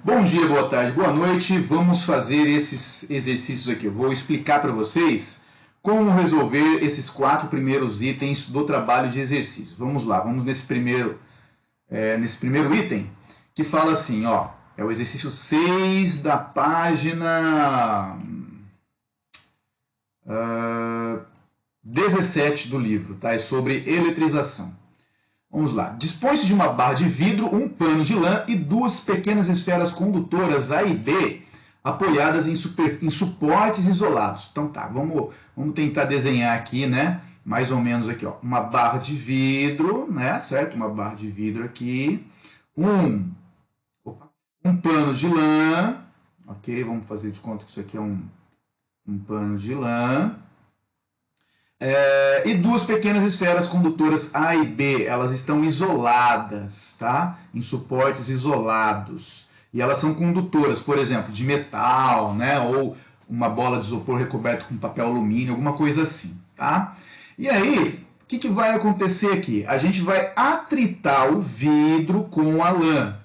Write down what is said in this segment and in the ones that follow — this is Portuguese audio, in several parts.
Bom dia, boa tarde, boa noite. Vamos fazer esses exercícios aqui. Eu vou explicar para vocês como resolver esses 4 primeiros itens do trabalho de exercício. Vamos lá, vamos nesse primeiro item, que fala assim, ó, é o exercício 6 da página 17 do livro, tá? É sobre eletrização. Vamos lá. Dispõe-se de uma barra de vidro, um pano de lã e 2 pequenas esferas condutoras A e B apoiadas em suportes isolados. Então tá, vamos tentar desenhar aqui, né? Mais ou menos aqui, ó. Uma barra de vidro, né? Certo? Uma barra de vidro aqui. Um pano de lã. Ok? Vamos fazer de conta que isso aqui é um pano de lã. E 2 pequenas esferas condutoras A e B, elas estão isoladas, tá? Em suportes isolados. E elas são condutoras, por exemplo, de metal, né? Ou uma bola de isopor recoberta com papel alumínio, alguma coisa assim, tá? E aí, o que vai acontecer aqui? A gente vai atritar o vidro com a lã.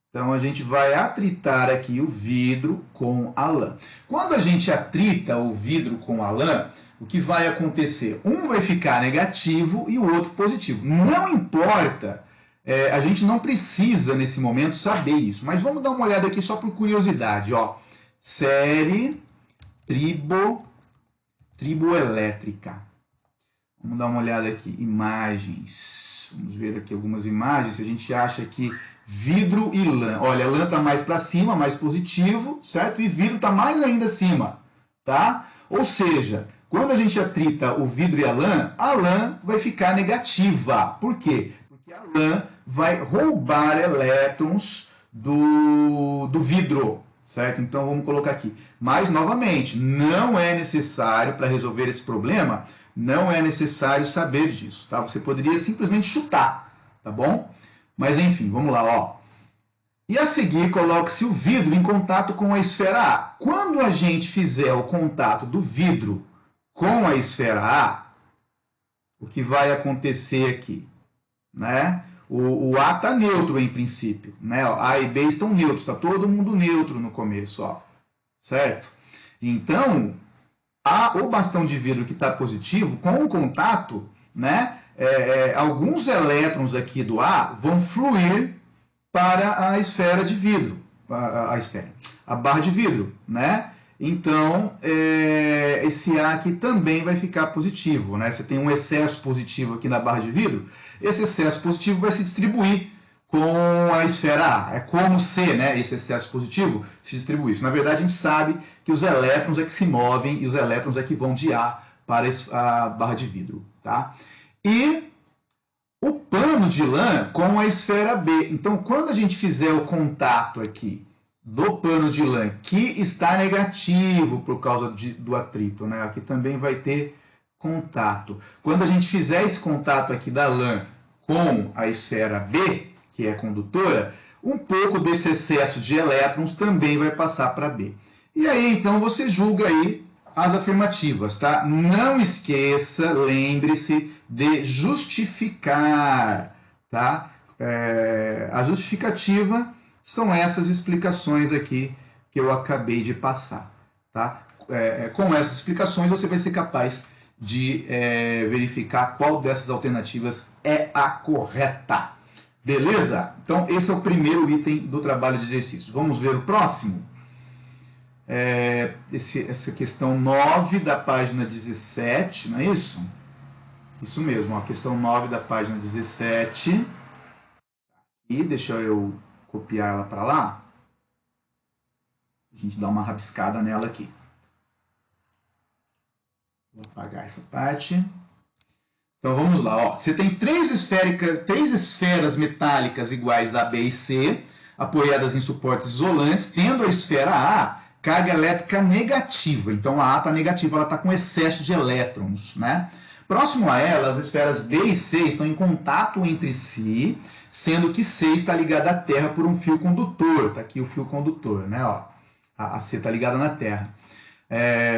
Então, a gente vai atritar aqui o vidro com a lã. Quando a gente atrita o vidro com a lã, o que vai acontecer? Um vai ficar negativo e o outro positivo. Não importa, a gente não precisa nesse momento saber isso, mas vamos dar uma olhada aqui só por curiosidade. Ó. Série triboelétrica. Vamos dar uma olhada aqui. Imagens. Vamos ver aqui algumas imagens. Se a gente acha que vidro e lã. Olha, a lã está mais para cima, mais positivo, certo? E vidro está mais ainda acima, tá? Ou seja, quando a gente atrita o vidro e a lã vai ficar negativa. Por quê? Porque a lã vai roubar elétrons do vidro, certo? Então vamos colocar aqui. Mas, novamente, não é necessário, para resolver esse problema, não é necessário saber disso, tá? Você poderia simplesmente chutar, tá bom? Mas, enfim, vamos lá, ó. E a seguir, coloque-se o vidro em contato com a esfera A. Quando a gente fizer o contato do vidro com a esfera A, o que vai acontecer aqui? Né? O A está neutro em princípio. Né? A e B estão neutros, está todo mundo neutro no começo. Ó. Certo? Então, o bastão de vidro que está positivo, com o contato, né, alguns elétrons aqui do A vão fluir para a esfera de vidro, a barra de vidro, né? Então, esse A aqui também vai ficar positivo, né? Você tem um excesso positivo aqui na barra de vidro, esse excesso positivo vai se distribuir com a esfera A. É como se, né, esse excesso positivo se distribuísse. Na verdade, a gente sabe que os elétrons é que se movem e os elétrons é que vão de A para a barra de vidro, tá? E o pano de lã com a esfera B. Então, quando a gente fizer o contato aqui do pano de lã, que está negativo por causa do atrito, né? Aqui também vai ter contato. Quando a gente fizer esse contato aqui da lã com a esfera B, que é condutora, um pouco desse excesso de elétrons também vai passar para B. E aí, então, você julga aí as afirmativas, tá? Não esqueça, lembre-se de justificar, tá? A justificativa são essas explicações aqui que eu acabei de passar, tá? Com essas explicações você vai ser capaz de verificar qual dessas alternativas é a correta. Beleza? Então esse é o primeiro item do trabalho de exercício. Vamos ver o próximo? Essa questão 9 da página 17, não é isso? Isso mesmo, a questão 9 da página 17. E deixa eu copiar ela para lá. A gente dá uma rabiscada nela aqui. Vou apagar essa parte. Então vamos lá. Ó. Você tem três esferas metálicas iguais a B e C, apoiadas em suportes isolantes, tendo a esfera A carga elétrica negativa. Então a A está negativa, ela está com excesso de elétrons, né? Próximo a ela, as esferas B e C estão em contato entre si, sendo que C está ligada à Terra por um fio condutor. Está aqui o fio condutor, né? Ó, a C está ligada na Terra,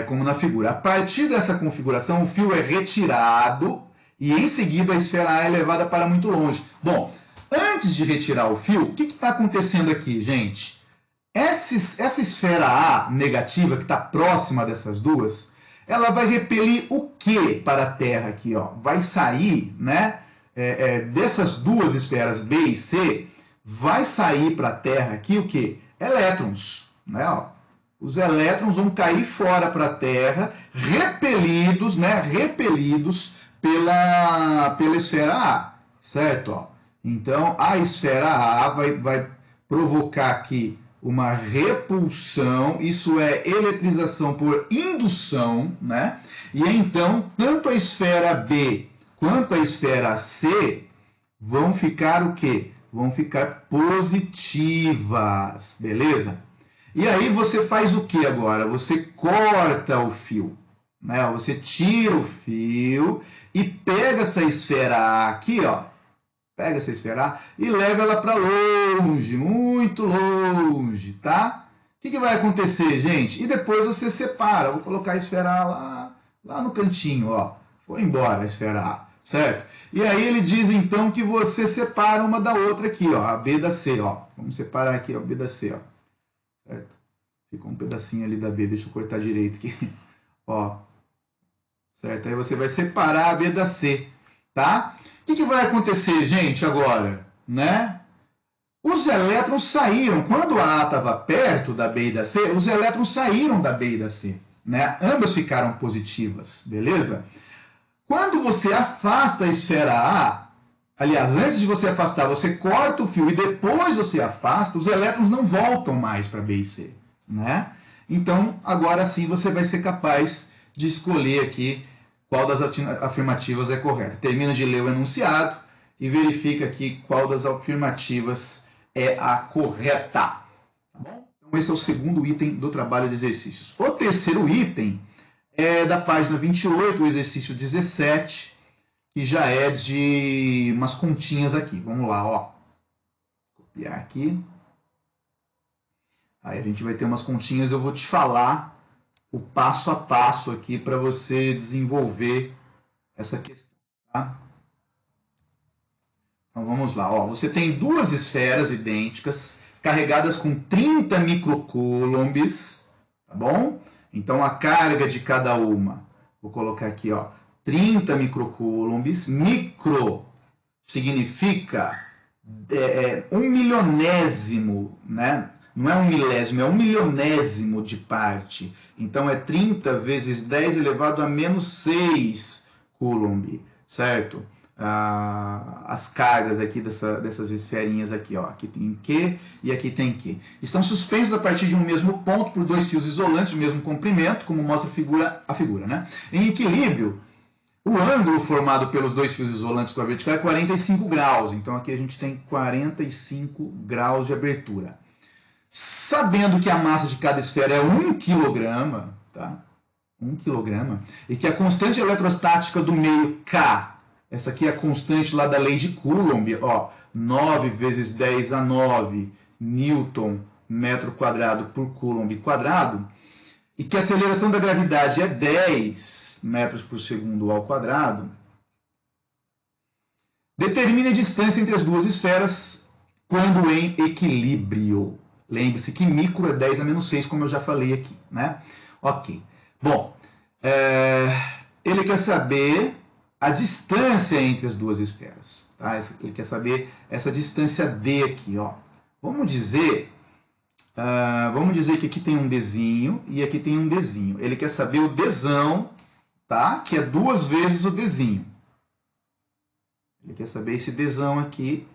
como na figura. A partir dessa configuração, o fio é retirado e em seguida a esfera A é levada para muito longe. Bom, Antes de retirar o fio, o que está acontecendo aqui, gente? Essa esfera A negativa, que está próxima dessas duas, ela vai repelir o que para a Terra aqui? Ó? Vai sair, né, dessas duas esferas B e C, vai sair para a Terra aqui o que? Elétrons. Né, ó? Os elétrons vão cair fora para a Terra, repelidos, né, repelidos pela esfera A, certo? Ó? Então, a esfera A vai provocar aqui uma repulsão, isso é eletrização por indução, né? E então, tanto a esfera B quanto a esfera C vão ficar o quê? Vão ficar positivas, beleza? E aí você faz o que agora? Você corta o fio, né? Você tira o fio e pega essa esfera A aqui, ó. Pega essa esfera A e leva ela para longe, muito longe, tá? O que vai acontecer, gente? E depois você separa. Vou colocar a esfera A lá no cantinho, ó. Foi embora a esfera A, certo? E aí ele diz então que você separa uma da outra aqui, ó, a B da C, ó. Vamos separar aqui a B da C, ó. Certo? Ficou um pedacinho ali da B, deixa eu cortar direito aqui. Ó. Certo? Aí você vai separar a B da C, tá? O que vai acontecer, gente, agora? Né? Os elétrons saíram, quando a A estava perto da B e da C, os elétrons saíram da B e da C. Né? Ambas ficaram positivas, beleza? Quando você afasta a esfera A, aliás, antes de você afastar, você corta o fio e depois você afasta, os elétrons não voltam mais para B e C. Né? Então, agora sim você vai ser capaz de escolher aqui qual das afirmativas é correta. Termina de ler o enunciado e verifica aqui qual das afirmativas é a correta. Tá bom? Então esse é o segundo item do trabalho de exercícios. O terceiro item é da página 28, o exercício 17, que já é de umas continhas aqui. Vamos lá, ó. Copiar aqui. Aí a gente vai ter umas continhas, eu vou te falar o passo a passo aqui para você desenvolver essa questão. Tá? Então vamos lá. Ó, você tem duas esferas idênticas carregadas com 30 microcoulombs, tá bom? Então a carga de cada uma, vou colocar aqui, ó, 30 microcoulombs. Micro significa 1/milionésimo, né? Não é 1/milésimo, é 1/milionésimo de parte. Então é 30 vezes 10 elevado a menos 6 coulomb, certo? As cargas aqui dessas esferinhas aqui, ó. Aqui tem Q e aqui tem Q. Estão suspensas a partir de um mesmo ponto por dois fios isolantes do mesmo comprimento, como mostra a figura, né? Em equilíbrio, o ângulo formado pelos dois fios isolantes com a vertical é 45 graus. Então aqui a gente tem 45 graus de abertura. Sabendo que a massa de cada esfera é 1 kg, tá? 1 kg, e que a constante eletrostática do meio K, essa aqui é a constante lá da lei de Coulomb, ó, 9 vezes 10 a 9 Newton metro quadrado por Coulomb quadrado, e que a aceleração da gravidade é 10 metros por segundo ao quadrado, determine a distância entre as duas esferas quando em equilíbrio. Lembre-se que micro é 10 a menos 6, como eu já falei aqui, né? Ok. Bom, ele quer saber a distância entre as duas esferas, tá? Ele quer saber essa distância D aqui, ó. Vamos dizer que aqui tem um Dzinho e aqui tem um Dzinho. Ele quer saber o Dzão, tá? Que é 2 vezes o Dzinho. Ele quer saber esse Dzão aqui,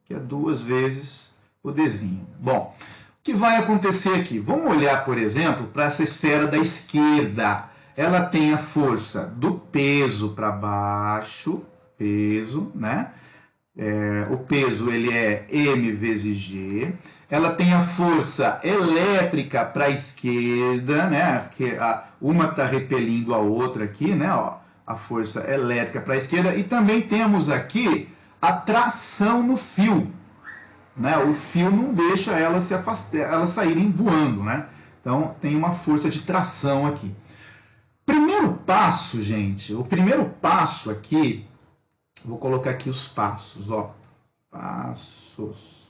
que é 2 vezes o Dzinho. Bom, o que vai acontecer aqui? Vamos olhar, por exemplo, para essa esfera da esquerda. Ela tem a força do peso para baixo, peso, né? O peso ele é M vezes G. Ela tem a força elétrica para a esquerda, né? Que uma está repelindo a outra aqui, né? Ó, a força elétrica para a esquerda. E também temos aqui a tração no fio. Né? O fio não deixa elas saírem voando, né? Então tem uma força de tração aqui. Primeiro passo, gente, o primeiro passo aqui, vou colocar aqui os passos, ó. Passos.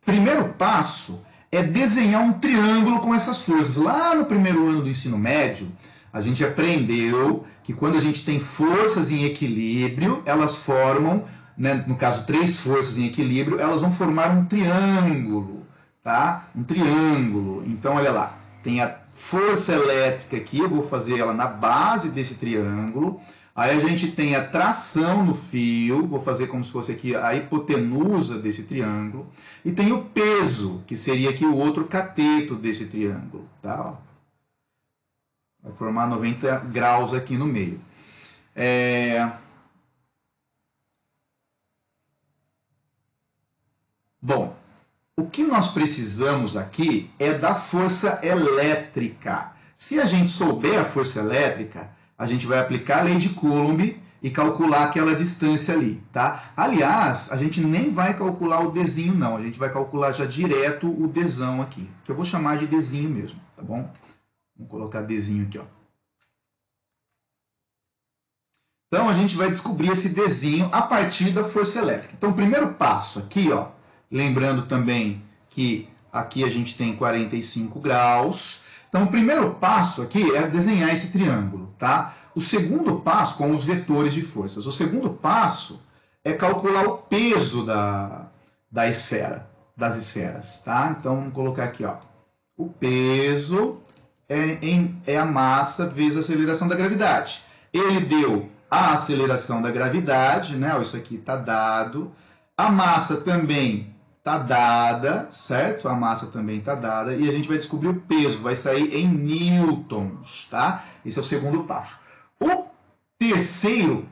Primeiro passo é desenhar um triângulo com essas forças. Lá no primeiro ano do ensino médio, a gente aprendeu que quando a gente tem forças em equilíbrio, elas formam, né, no caso, 3 forças em equilíbrio, elas vão formar um triângulo, tá? Um triângulo. Então, olha lá, tem a força elétrica aqui, eu vou fazer ela na base desse triângulo. Aí a gente tem a tração no fio, vou fazer como se fosse aqui a hipotenusa desse triângulo. E tem o peso, que seria aqui o outro cateto desse triângulo, tá? Vai formar 90 graus aqui no meio. Bom, o que nós precisamos aqui é da força elétrica. Se a gente souber a força elétrica, a gente vai aplicar a lei de Coulomb e calcular aquela distância ali, tá? Aliás, a gente nem vai calcular o Dzinho, não. A gente vai calcular já direto o Dzão aqui, que eu vou chamar de Dzinho mesmo, tá bom? Vamos colocar Dzinho aqui, ó. Então, a gente vai descobrir esse Dzinho a partir da força elétrica. Então, o primeiro passo aqui, ó, lembrando também que aqui a gente tem 45 graus. Então, o primeiro passo aqui é desenhar esse triângulo, tá? O segundo passo, com os vetores de forças. O segundo passo é calcular o peso da esfera, das esferas, tá? Então, vamos colocar aqui, ó. O peso é a massa vezes a aceleração da gravidade. Ele deu a aceleração da gravidade, né? Ó, isso aqui está dado. A massa também está dada, certo? A massa também está dada. E a gente vai descobrir o peso, vai sair em newtons, tá? Esse é o segundo passo. O terceiro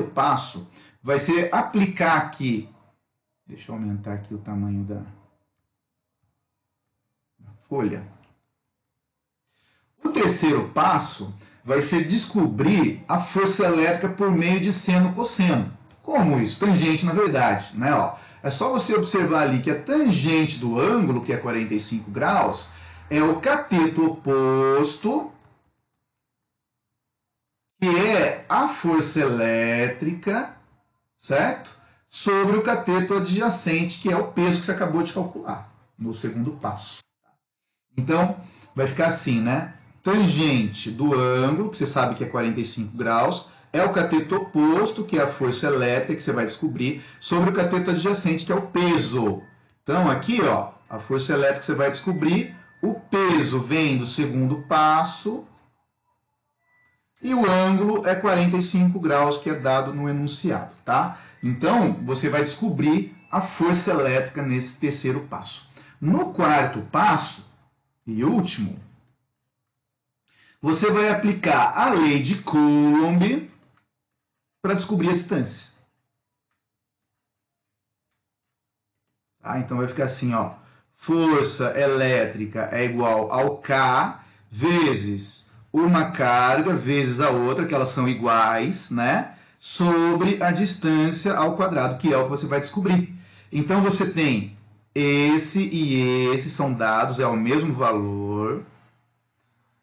passo vai ser aplicar aqui. Deixa eu aumentar aqui o tamanho da folha. O terceiro passo vai ser descobrir a força elétrica por meio de seno e cosseno. Como isso? Tangente, na verdade, né? Ó, é só você observar ali que a tangente do ângulo, que é 45 graus, é o cateto oposto, que é a força elétrica, certo? Sobre o cateto adjacente, que é o peso que você acabou de calcular no segundo passo. Então, vai ficar assim, né? Tangente do ângulo, que você sabe que é 45 graus, é o cateto oposto, que é a força elétrica, que você vai descobrir, sobre o cateto adjacente, que é o peso. Então, aqui, ó, a força elétrica que você vai descobrir, o peso vem do segundo passo, e o ângulo é 45 graus, que é dado no enunciado, tá? Então, você vai descobrir a força elétrica nesse terceiro passo. No quarto passo, e último, você vai aplicar a lei de Coulomb para descobrir a distância. Tá? Então vai ficar assim, ó. Força elétrica é igual ao K vezes uma carga vezes a outra, que elas são iguais, né? Sobre a distância ao quadrado, que é o que você vai descobrir. Então você tem esse e esse são dados, é o mesmo valor.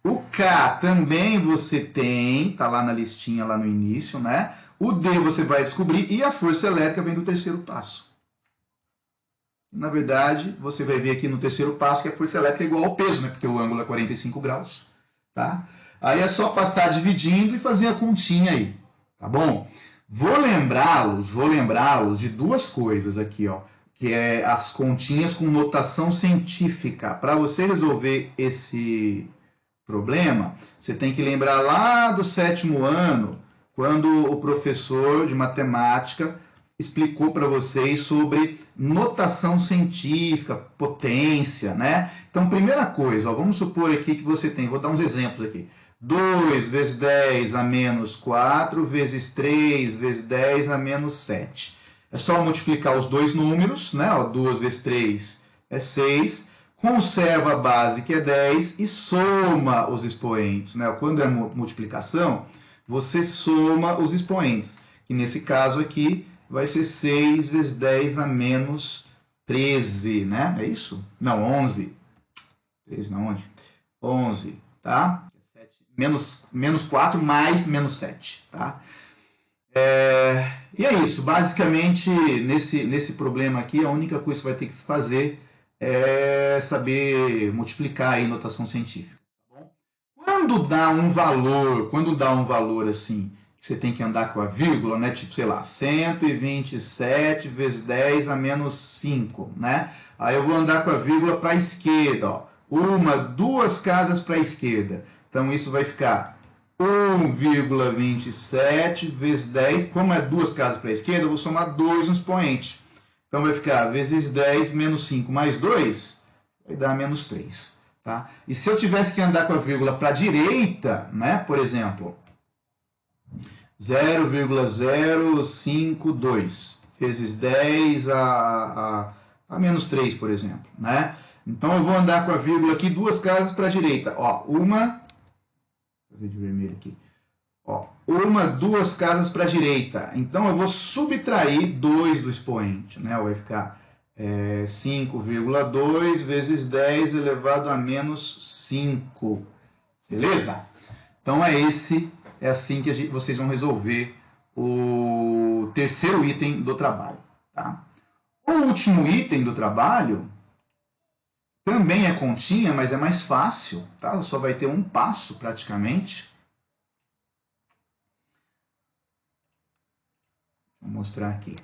O K também você tem, tá lá na listinha, lá no início, né? O D você vai descobrir e a força elétrica vem do terceiro passo. Na verdade, você vai ver aqui no terceiro passo que a força elétrica é igual ao peso, né? Porque o ângulo é 45 graus, tá? Aí é só passar dividindo e fazer a continha aí, tá bom? Vou lembrá-los de duas coisas aqui, ó, que é as continhas com notação científica. Para você resolver esse problema, você tem que lembrar lá do 7º ano, quando o professor de matemática explicou para vocês sobre notação científica, potência, né? Então, primeira coisa, ó, vamos supor aqui que você tem, vou dar uns exemplos aqui. 2 vezes 10 a menos 4 vezes 3 vezes 10 a menos 7. É só multiplicar os dois números, né? Ó, 2 vezes 3 é 6. Conserva a base, que é 10, e soma os expoentes, né? Quando é multiplicação, você soma os expoentes, que nesse caso aqui vai ser 6 vezes 10 a menos 13, né? É isso? Não, 11. 13 não, onde? 11, tá? Menos 4 mais menos 7, tá? E é isso, basicamente, nesse problema aqui, a única coisa que você vai ter que fazer é saber multiplicar aí notação científica. Tá bom? Quando dá um valor assim, que você tem que andar com a vírgula, né? Tipo, sei lá, 127 vezes 10 a menos 5, né? Aí eu vou andar com a vírgula para a esquerda, ó. Duas casas para a esquerda. Então isso vai ficar 1,27 vezes 10. Como é duas casas para a esquerda, eu vou somar 2 no expoente. Então vai ficar vezes 10 menos 5 mais 2, vai dar menos 3. Tá? E se eu tivesse que andar com a vírgula para a direita, né, por exemplo, 0,052 vezes 10 a menos 3, por exemplo. Né? Então eu vou andar com a vírgula aqui duas casas para a direita. Ó, vou fazer de vermelho aqui. Ó, duas casas para a direita. Então eu vou subtrair 2 do expoente. Né? Vai ficar 5,2 vezes 10 elevado a menos 5. Beleza? Então é assim que vocês vão resolver o terceiro item do trabalho. Tá? O último item do trabalho também é continha, mas é mais fácil. Tá? Só vai ter um passo praticamente. Vou mostrar aqui.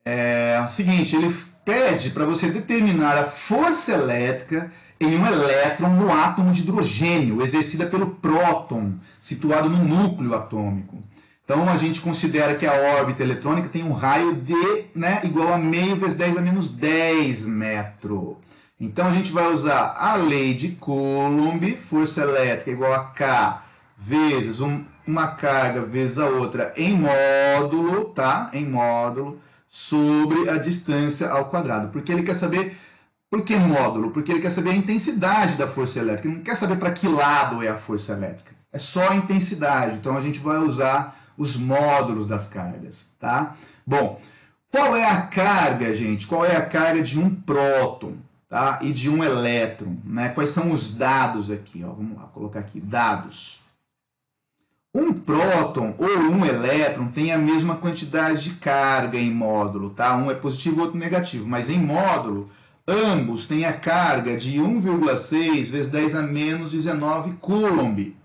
É o seguinte, ele pede para você determinar a força elétrica em um elétron no átomo de hidrogênio, exercida pelo próton, situado no núcleo atômico. Então a gente considera que a órbita eletrônica tem um raio de, né, igual a meio vezes 10 a menos 10 metro. Então a gente vai usar a lei de Coulomb, força elétrica igual a K vezes uma carga vezes a outra em módulo, tá? Em módulo, sobre a distância ao quadrado. Porque ele quer saber, por que módulo? Porque ele quer saber a intensidade da força elétrica. Ele não quer saber para que lado é a força elétrica. É só a intensidade. Então a gente vai usar os módulos das cargas, tá? Bom, qual é a carga, gente? Qual é a carga de um próton, tá? E de um elétron, né? Quais são os dados aqui, ó? Vamos lá, colocar aqui, dados. Um próton ou um elétron tem a mesma quantidade de carga em módulo, tá? Um é positivo, outro negativo, mas em módulo, ambos têm a carga de 1,6 vezes 10 a menos 19 Coulomb.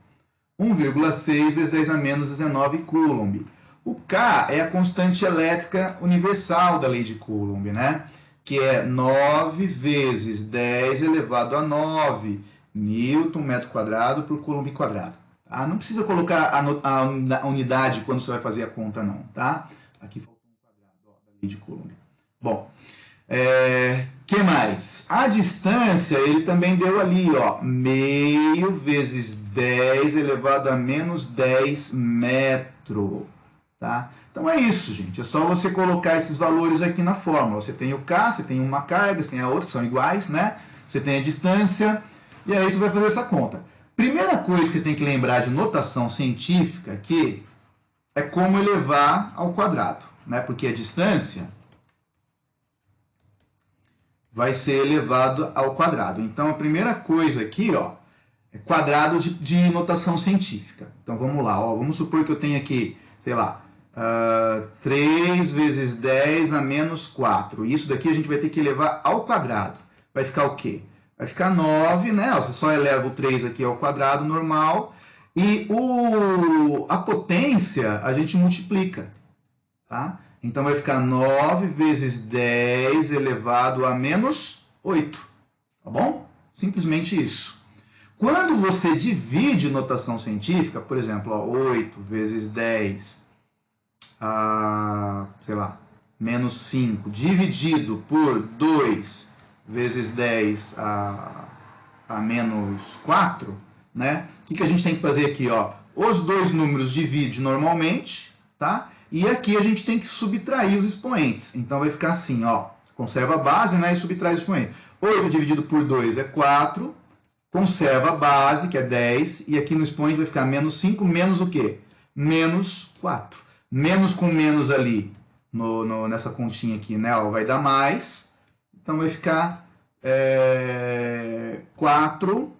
1,6 vezes 10 a menos 19 Coulomb. O K é a constante elétrica universal da lei de Coulomb, né? Que é 9 vezes 10 elevado a 9 Newton metro quadrado por Coulomb quadrado. Tá? Não precisa colocar a unidade quando você vai fazer a conta, não. Tá? Aqui faltou um quadrado, ó, da lei de Coulomb. Bom, que mais? A distância, ele também deu ali, ó, meio vezes 10 elevado a menos 10 metro. Tá? Então é isso, gente. É só você colocar esses valores aqui na fórmula. Você tem o K, você tem uma carga, você tem a outra, que são iguais, né? Você tem a distância, e aí você vai fazer essa conta. Primeira coisa que tem que lembrar de notação científica aqui é como elevar ao quadrado, né? Porque a distância vai ser elevado ao quadrado. Então, a primeira coisa aqui, ó, é quadrado de notação científica. Então, vamos lá. Ó, vamos supor que eu tenho aqui, sei lá, 3 vezes 10 a menos 4. Isso daqui a gente vai ter que elevar ao quadrado. Vai ficar o quê? Vai ficar 9, né? Você só eleva o 3 aqui ao quadrado normal. E a potência a gente multiplica. Tá? Então vai ficar 9 vezes 10 elevado a menos 8. Tá bom? Simplesmente isso. Quando você divide notação científica, por exemplo, ó, 8 vezes 10 a, sei lá, menos 5, dividido por 2 vezes 10 a menos 4, né? O que a gente tem que fazer aqui, ó? Os dois números divide normalmente, tá? E aqui a gente tem que subtrair os expoentes. Então vai ficar assim, ó. Conserva a base, né? E subtrai os expoentes. 8 dividido por 2 é 4. Conserva a base, que é 10. E aqui no expoente vai ficar menos 5, menos o quê? Menos 4. Menos com menos ali, nessa continha aqui, né? Ó, vai dar mais. Então vai ficar 4,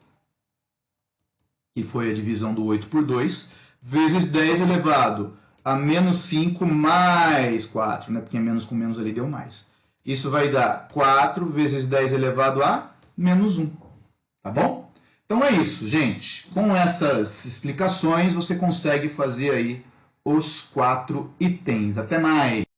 que foi a divisão do 8 por 2, vezes 10 elevado a menos 5 mais 4, né? Porque menos com menos ali deu mais. Isso vai dar 4 vezes 10 elevado a menos 1. Tá bom? Então é isso, gente. Com essas explicações, você consegue fazer aí os 4 itens. Até mais!